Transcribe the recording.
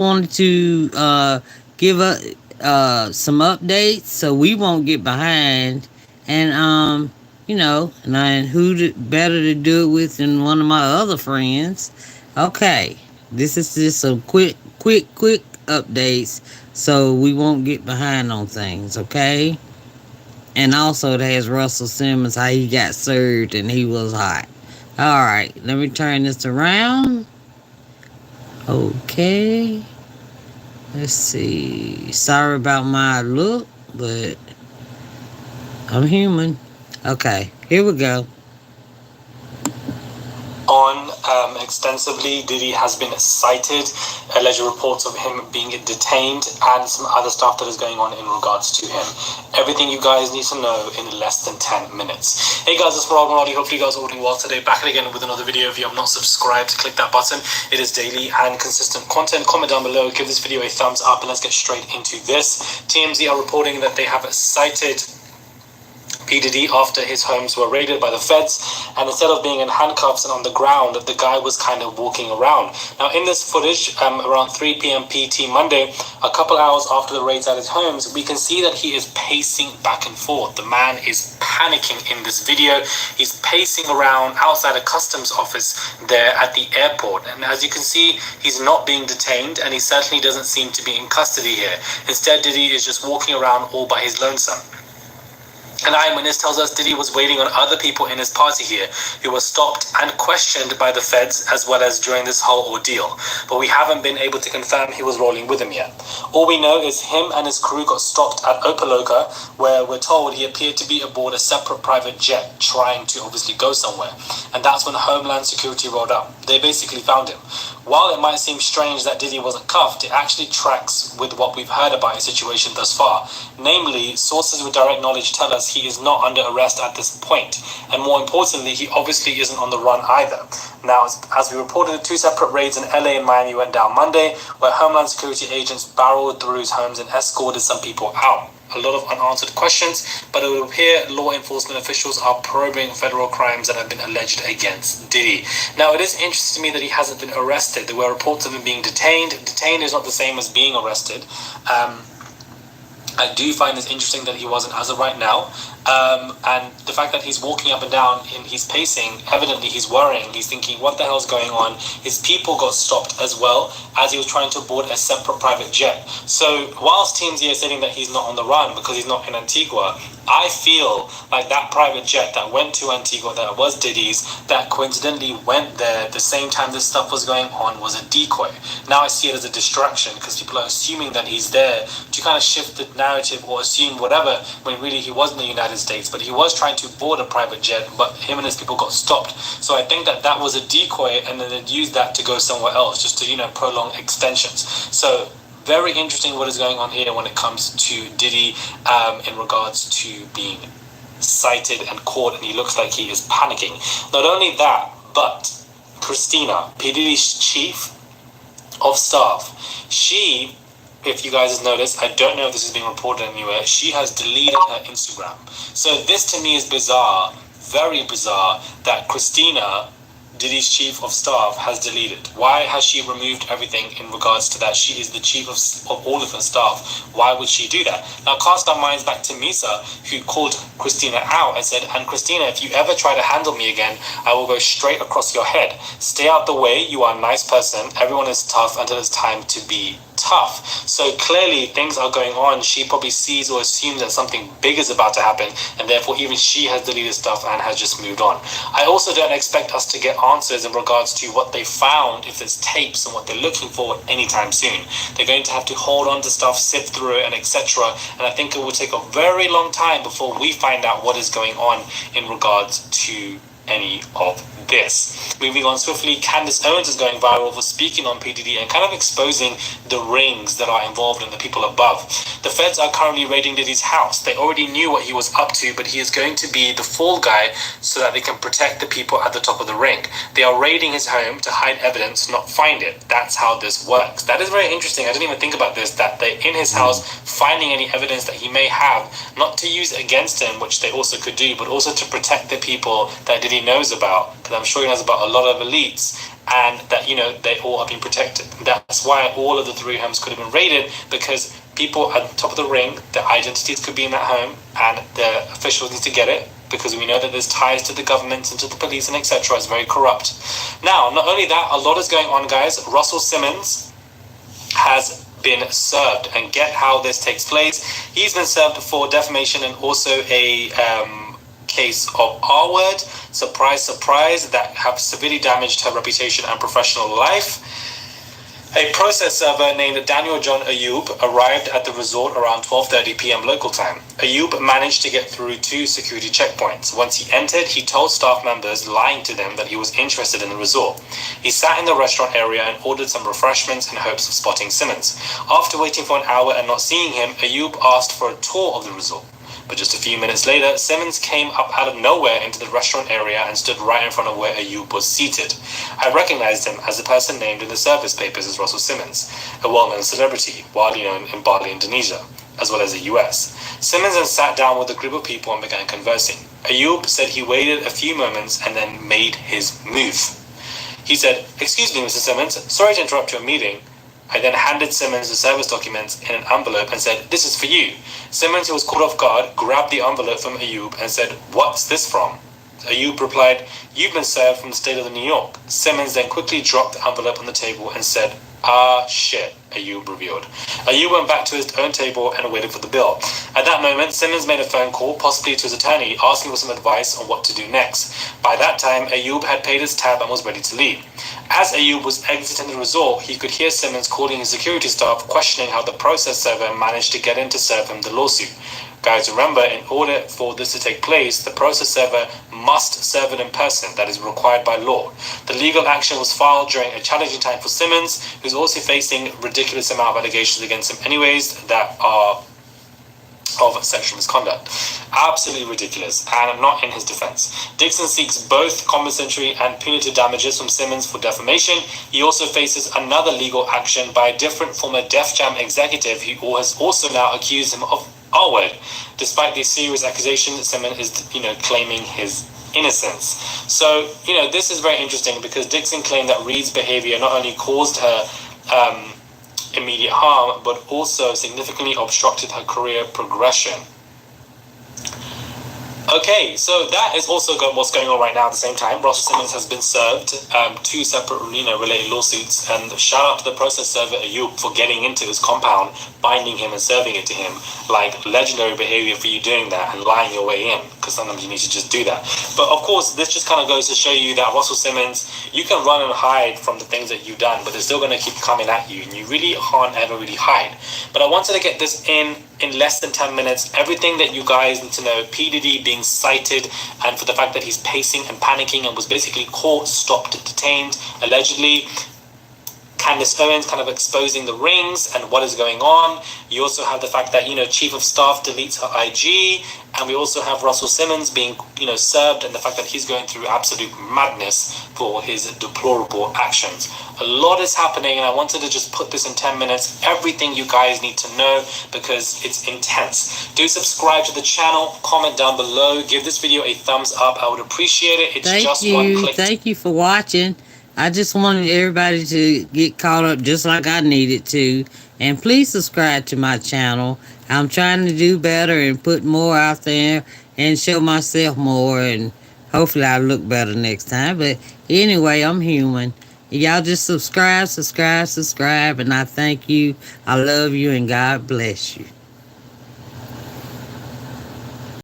wanted to give some updates so we won't get behind. And and better to do it with than one of my other friends. Okay, this is just some quick updates so we won't get behind on things. Okay, and also it has Russell Simmons how he got served and he was hot. All right, let me turn this around. Okay. Let's see. Sorry about my look, but I'm human. Okay, here we go. On extensively. Diddy has been cited, alleged reports of him being detained, and some other stuff that is going on in regards to him. Everything you guys need to know in less than 10 minutes. Hey guys, it's Parag Maradi. Hopefully you guys are doing well today. Back again with another video. If you have not subscribed, click that button. It is daily and consistent content. Comment down below, give this video a thumbs up, and let's get straight into this. TMZ are reporting that they have cited P. Diddy after his homes were raided by the feds, and instead of being in handcuffs and on the ground, the guy was kind of walking around. Now in this footage, around 3 p.m. PT Monday, a couple hours after the raids at his homes, we can see that he is pacing back and forth. The man is panicking in this video. He's pacing around outside a customs office there at the airport, and as you can see, he's not being detained, and he certainly doesn't seem to be in custody here. Instead, Diddy is just walking around all by his lonesome. An eyewitness tells us Diddy was waiting on other people in his party here who were stopped and questioned by the feds as well as during this whole ordeal. But we haven't been able to confirm he was rolling with him yet. All we know is him and his crew got stopped at Opa-locka, where we're told he appeared to be aboard a separate private jet trying to obviously go somewhere. And that's when Homeland Security rolled up. They basically found him. While it might seem strange that Diddy wasn't cuffed, it actually tracks with what we've heard about his situation thus far. Namely, sources with direct knowledge tell us he is not under arrest at this point, and more importantly, he obviously isn't on the run either. Now, as we reported, 2 separate raids in LA and Miami went down Monday, where Homeland Security agents barreled through his homes and escorted some people out. A lot of unanswered questions, but it would appear law enforcement officials are probing federal crimes that have been alleged against Diddy. Now, it is interesting to me that he hasn't been arrested. There were reports of him being detained. Detained is not the same as being arrested. I do find it interesting that he wasn't as of right now. And the fact that he's walking up and down and he's pacing, evidently he's worrying. He's thinking, what the hell's going on? His people got stopped as well as he was trying to board a separate private jet. So whilst TMZ is saying that he's not on the run because he's not in Antigua, I feel like that private jet that went to Antigua, that was Diddy's, that coincidentally went there the same time this stuff was going on, was a decoy. Now I see it as a distraction because people are assuming that he's there to kind of shift the narrative or assume whatever, when really he was in the United States, but he was trying to board a private jet, but him and his people got stopped. So I think that was a decoy, and then they'd use that to go somewhere else, just to, prolong extensions. So very interesting what is going on here when it comes to Diddy in regards to being cited and caught, and he looks like he is panicking. Not only that, but Christina, P. Diddy's chief of staff, she, if you guys have noticed, I don't know if this is being reported anywhere, she has deleted her Instagram. So this to me is bizarre, very bizarre, that Christina, Diddy's chief of staff, has deleted. Why has she removed everything in regards to that? She is the chief of all of her staff. Why would she do that? Now cast our minds back to Misa, who called Christina out and said, and Christina, if you ever try to handle me again, I will go straight across your head. Stay out the way, you are a nice person. Everyone is tough until it's time to be tough. So clearly things are going on. She probably sees or assumes that something big is about to happen, and therefore even she has deleted stuff and has just moved on. I also don't expect us to get answers in regards to what they found, if there's tapes and what they're looking for, anytime soon. They're going to have to hold on to stuff, sift through it, and etc. And I think it will take a very long time before we find out what is going on in regards to any of this. Moving on swiftly, Candace Owens is going viral for speaking on P. Diddy and kind of exposing the rings that are involved in the people above. The feds are currently raiding Diddy's house. They already knew what he was up to, but he is going to be the fall guy so that they can protect the people at the top of the ring. They are raiding his home to hide evidence, not find it. That's how this works. That is very interesting. I didn't even think about this, that they're in his house finding any evidence that he may have, not to use against him, which they also could do, but also to protect the people that Diddy knows about. Because I'm sure he knows about a lot of elites, and that, you know, they all are being protected. That's why all of the 3 homes could have been raided, because people at the top of the ring, their identities could be in that home, and the officials need to get it, because we know that there's ties to the government and to the police and etc. It's very corrupt. Now, not only that, a lot is going on, guys. Russell Simmons has been served, and get how this takes place. He's been served for defamation and also a case of R-word, surprise, surprise, that have severely damaged her reputation and professional life. A process server named Daniel John Ayub arrived at the resort around 12:30 p.m. local time. Ayub managed to get through 2 security checkpoints. Once he entered, he told staff members, lying to them, that he was interested in the resort. He sat in the restaurant area and ordered some refreshments in hopes of spotting Simmons. After waiting for an hour and not seeing him, Ayub asked for a tour of the resort. But just a few minutes later, Simmons came up out of nowhere into the restaurant area and stood right in front of where Ayub was seated. I recognized him as the person named in the service papers as Russell Simmons, a well-known celebrity, widely known in Bali, Indonesia, as well as the US. Simmons then sat down with a group of people and began conversing. Ayub said he waited a few moments and then made his move. He said, "Excuse me, Mr. Simmons, sorry to interrupt your meeting." I then handed Simmons the service documents in an envelope and said, "This is for you." Simmons, who was caught off guard, grabbed the envelope from Ayub and said, "What's this from?" Ayub replied, "You've been served from the state of New York." Simmons then quickly dropped the envelope on the table and said, "Ah, shit," Ayub revealed. Ayub went back to his own table and waited for the bill. At that moment, Simmons made a phone call, possibly to his attorney, asking for some advice on what to do next. By that time, Ayub had paid his tab and was ready to leave. As Ayub was exiting the resort, he could hear Simmons calling his security staff, questioning how the process server managed to get in to serve him the lawsuit. Guys, remember, in order for this to take place, the process server must serve it in person. That is required by law. The legal action was filed during a challenging time for Simmons, who's also facing a ridiculous amount of allegations against him anyways that are of sexual misconduct. Absolutely ridiculous, and not in his defense. Dixon seeks both compensatory and punitive damages from Simmons for defamation. He also faces another legal action by a different former Def Jam executive who has also now accused him of R-word. Despite these serious accusations, Simmons is, claiming his innocence. So, this is very interesting because Dixon claimed that Reed's behavior not only caused her immediate harm, but also significantly obstructed her career progression. Okay, so that is also what's going on right now at the same time. Russell Simmons has been served 2 separate, related lawsuits, and shout out to the process server Ayub for getting into his compound, binding him and serving it to him. Like, legendary behavior for you doing that and lying your way in, because sometimes you need to just do that. But of course, this just kind of goes to show you that Russell Simmons, you can run and hide from the things that you've done, but they're still going to keep coming at you, and you really can't ever really hide. But I wanted to get this in less than 10 minutes, everything that you guys need to know. P. Diddy being cited, and for the fact that he's pacing and panicking and was basically caught, stopped, detained, allegedly. Candace Owens kind of exposing the rings and what is going on. You also have the fact that, Chief of Staff deletes her IG, and we also have Russell Simmons being, served, and the fact that he's going through absolute madness for his deplorable actions. A lot is happening, and I wanted to just put this in 10 minutes. Everything you guys need to know, because it's intense. Do subscribe to the channel, comment down below, give this video a thumbs up. I would appreciate it. It's just one click. Thank you for watching. I just wanted everybody to get caught up just like I needed to. And please subscribe to my channel. I'm trying to do better and put more out there and show myself more. And hopefully I'll look better next time. But anyway, I'm human. Y'all just subscribe. And I thank you. I love you and God bless you.